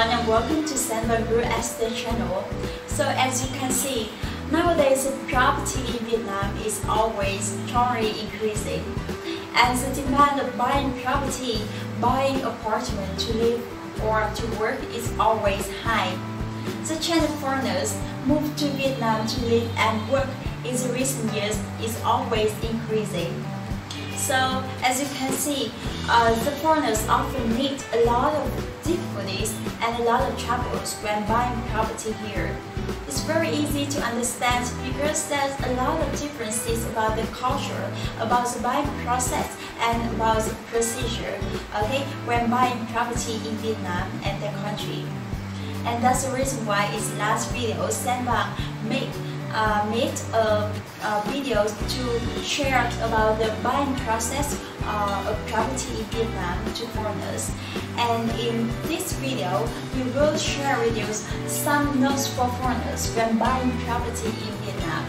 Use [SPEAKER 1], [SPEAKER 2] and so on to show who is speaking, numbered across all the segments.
[SPEAKER 1] everyone and welcome to Senvangrealestatechannel. So as you can see, nowadays the property in Vietnam is always strongly increasing, and the demand of buying property, buying apartment to live or to work is always high. The Chinese foreigners move to Vietnam to live and work in the recent years is always increasing. So as you can see, the foreigners often meet a lot of difficulties and a lot of troubles when buying property here. It's very easy to understand because there's a lot of differences about the culture, about the buying process and about the procedure, okay, when buying property in Vietnam and their country. And that's the reason why its last video, Sen Vàng made a video to share about the buying process of property in Vietnam to foreigners. And in this video, we will share with you some notes for foreigners when buying property in Vietnam.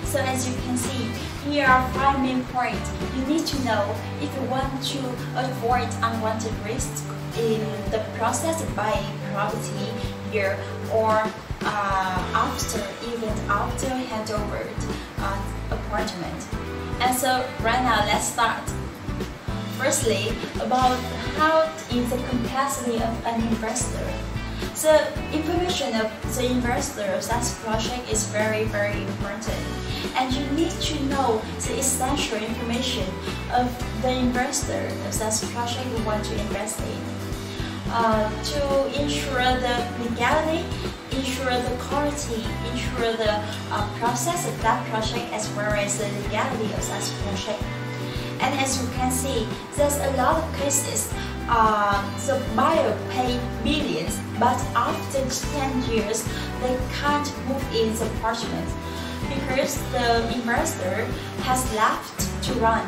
[SPEAKER 1] So as you can see, here are 5 main points you need to know if you want to avoid unwanted risks in the process of buying property here or even after handover apartment. And so right now let's start. Firstly, about how is the capacity of an investor. So information of the investor of that project is very important, and you need to know the essential information of the investor of that project you want to invest in. To ensure the legality, ensure the quality, ensure the process of that project as well as the legality of that project. And as you can see, there's a lot of cases the buyer pay millions, but after 10 years they can't move in the apartment because the investor has left to run.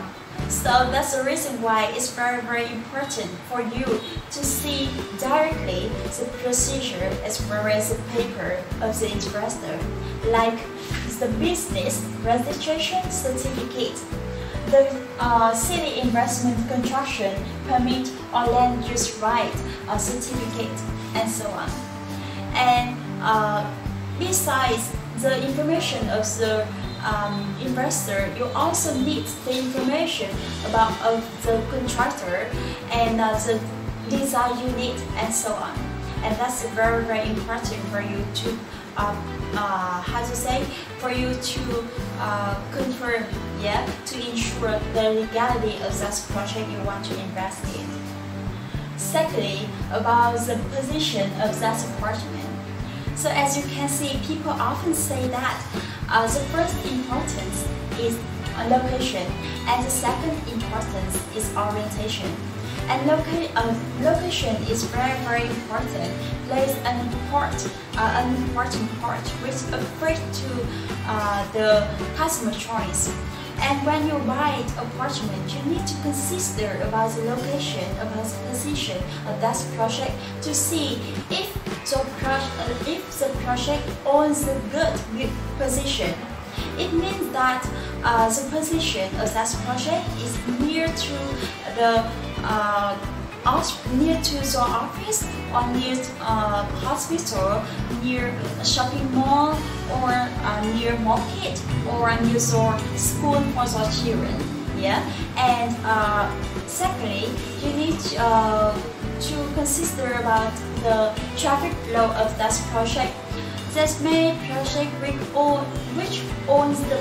[SPEAKER 1] So that's the reason why it's very important for you to see directly the procedure as well as the paper of the investor, like the business registration certificate, the city investment construction permit or land use right certificate, and so on. And besides the information of the investor, you also need the information about the contractor and the design unit and so on. And that's very important for you to for you to confirm, to ensure the legality of that project you want to invest in. Secondly, about the position of that apartment. So as you can see, people often say that the first importance is location and the second importance is orientation. And location is very important, plays an important part which affects to the customer choice. And when you buy an apartment, you need to consider about the location, about the position of that project to see if the project owns a good position. It means that the position of that project is near to the office or near hospital, near a shopping mall, or near market, or near the school for the children. And secondly, you need to consider about the traffic flow of that project. There's many projects which owns the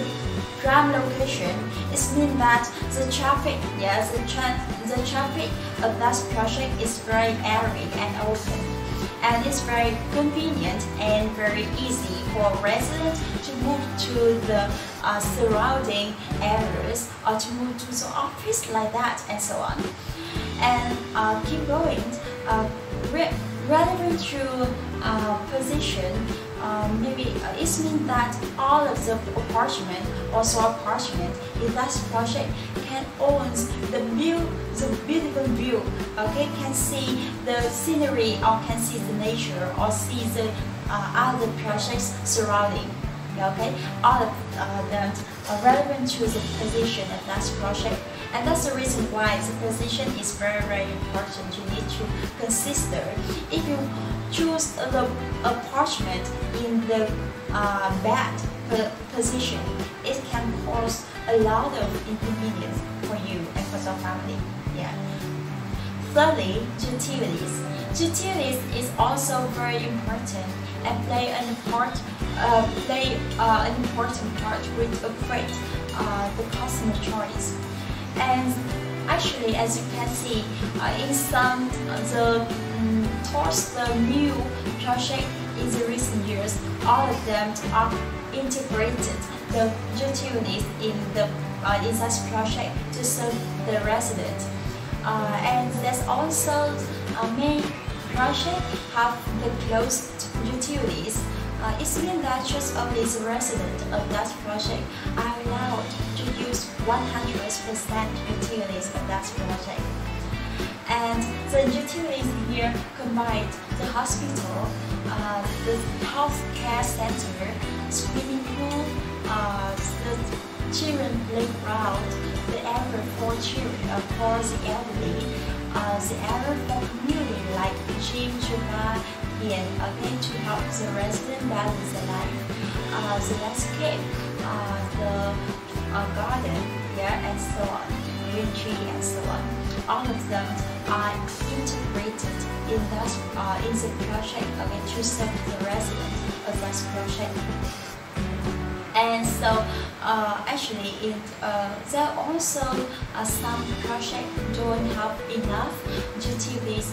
[SPEAKER 1] prime location. It means that the traffic, the traffic of that project is very airy and open, and it's very convenient and very easy for residents to move to the surrounding areas or to move to the office like that and so on. And keep going. Relevant to position, maybe it means that all of the apartment in that project can own the beautiful view, okay, can see the scenery or can see the nature or see the other projects surrounding. Okay, all of them are relevant to the position of that project. And that's the reason why the position is very, very important. You need to consider. If you choose the apartment in the bad position, it can cause a lot of inconvenience for you and for your family. Yeah. Thirdly, utilities. Utilities is also very important and play an important part with affect the customer choice. And actually, as you can see, in some towards the new project in the recent years, all of them are integrated the utilities in such project to serve the resident. And there's also many projects have the closed utilities. It means that just only the residents of that project are allowed to use 100% utilities of that project. And the utilities here combine the hospital, the health care center, swimming pool, the children playground, the area for children, for the elderly, the area for community like gym, yoga, and again to help the resident balance their life, the landscape, the garden, yeah, and so on, green tree and so on. All of them are integrated in the project again to serve the residents of that project. And so actually there are also some projects don't have enough utilities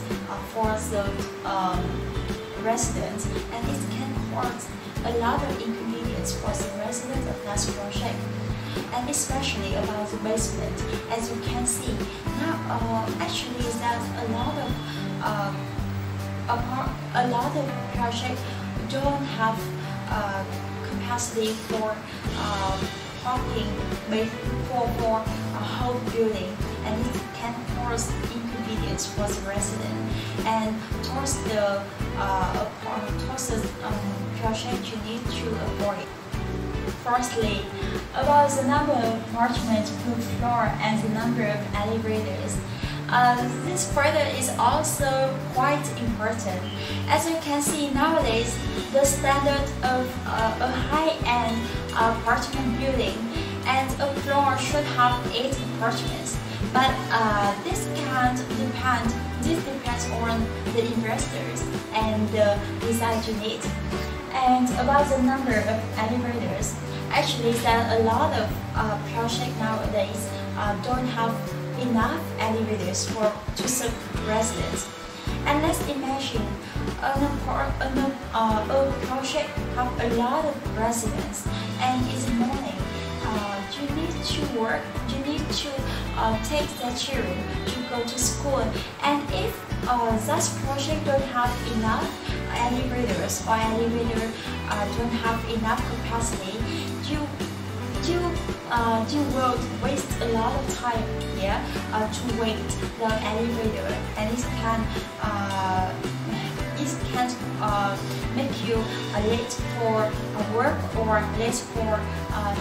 [SPEAKER 1] for the residents, and it can cause a lot of inconvenience for the residents of that project. And especially about the basement, as you can see now, actually that a lot of projects don't have capacity for parking for a whole building, and it can cause inconvenience for the resident. And towards the project, you need to avoid. Firstly, about the number of apartments per floor and the number of elevators. This further is also quite important. As you can see nowadays, the standard of a high-end apartment building and a floor should have 8 apartments. But this depends on the investors and the design unit. And about the number of elevators, actually that a lot of projects nowadays don't have enough elevators to serve residents. And let's imagine a project have a lot of residents, and in the morning you need to work, you need to take the children to go to school, and if that project don't have enough elevators or elevator don't have enough capacity, you will waste a lot of time here to wait the elevator, and it can make you late for work or late for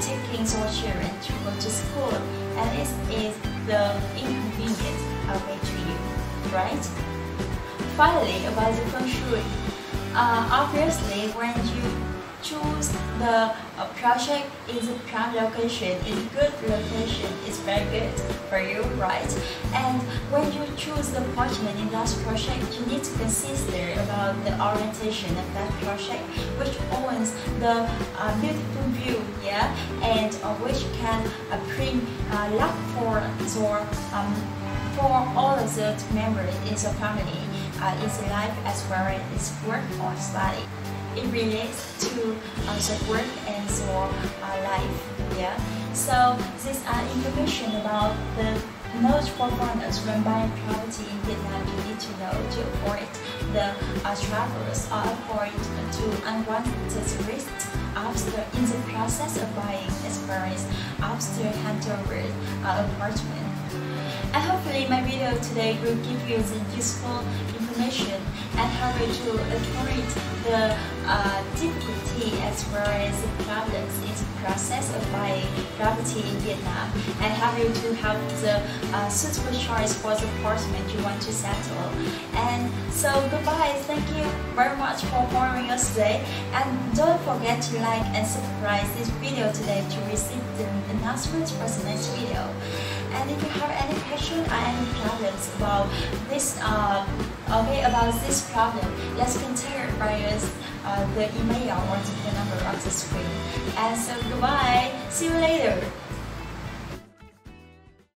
[SPEAKER 1] taking your children to go to school, and this is the inconvenience away to you, right? Finally, about the feng shui. Obviously, when you choose the project in the prime location, in good location, is very good for you, right? And when you choose the apartment in that project, you need to consider about the orientation of that project, which owns the beautiful view, yeah, and which can bring luck for all of the members in the family, in the life as well as its work or study. It relates to the work and the life. Yeah. So these are information about the most for foreigners when buying property in Vietnam. You need to know to avoid the travels or avoid to unwanted risks in the process of buying, as well as after handover apartment. And hopefully my video today will give you the useful information and help you to avoid the difficulty as well as the problems in process of buying property in Vietnam and help you to have the suitable choice for the apartment you want to settle. And so goodbye, thank you very much for following us today, and don't forget to like and subscribe this video today to receive the announcements for the next video. And if you have any question or any problems about this problem, let's contact by the email or the phone number on the screen. And so goodbye, see you later.